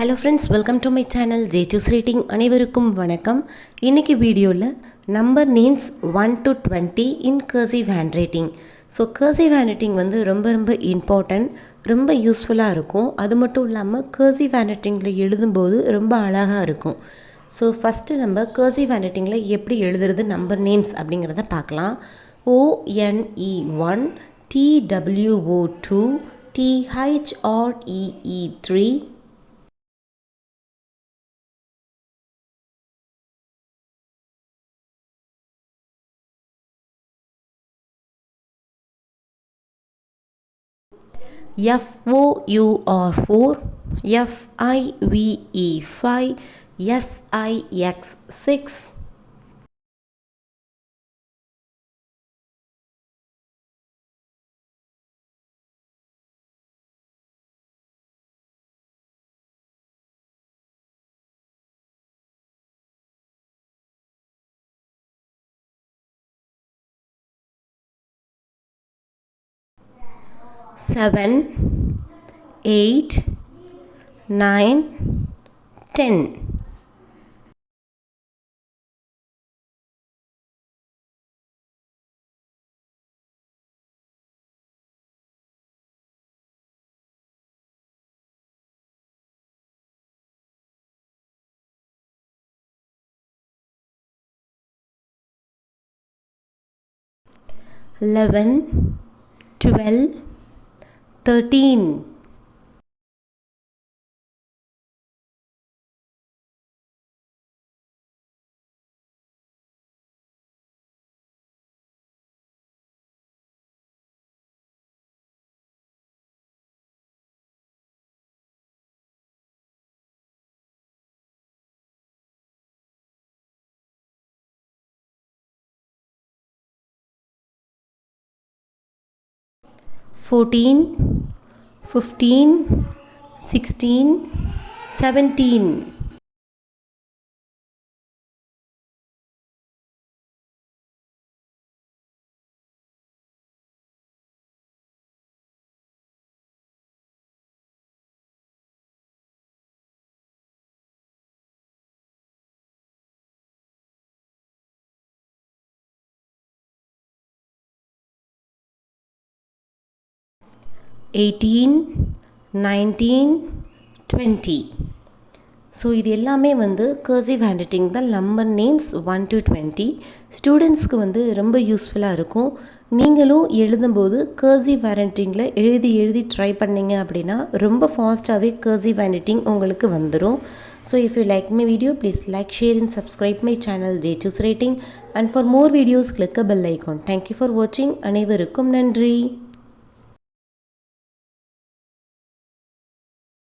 Hello friends, welcome to my channel Jechu's Writing. அனைவருக்கும் வணக்கம். இன்னைக்கு வீடியோல number names 1 to 20 in cursive handwriting. So cursive handwriting வந்து ரொம்ப important, ரொம்ப யூஸ்ஃபுல்லாக இருக்கும். அது மட்டும் இல்லாமல் cursive handwritingல எழுதும்போது ரொம்ப அழகாக இருக்கும். ஸோ ஃபஸ்ட்டு நம்ம cursive handwritingல எப்படி எழுதுறது நம்பர் நேம்ஸ் அப்படிங்கிறத பார்க்கலாம். ONE1 TWO2 THREE3 FOUR4 FIVE5 SIX6 7 8 9 10 11 12 13 14 15 16 17 18 19 20 so இது எல்லாமே வந்து கர்சிவ் ஹேண்ட்ரைட்டிங் தான் நம்பர் நேம்ஸ் 1 to 20 ஸ்டூடெண்ட்ஸ்க்கு வந்து ரொம்ப யூஸ்ஃபுல்லாக இருக்கும். நீங்களும் எழுதும்போது கர்சிவ் ஹேண்ட்ரைட்டிங்கில் எழுதி ட்ரை பண்ணிங்க அப்படின்னா ரொம்ப ஃபாஸ்ட்டாகவே கர்சிவ் ஹேண்ட்ரைட்டிங் உங்களுக்கு வந்துடும். So if you like my video please like share and subscribe my channel Jechu's Writing and for more videos click a bell icon. Thank you for watching. அனைவருக்கும் நன்றி.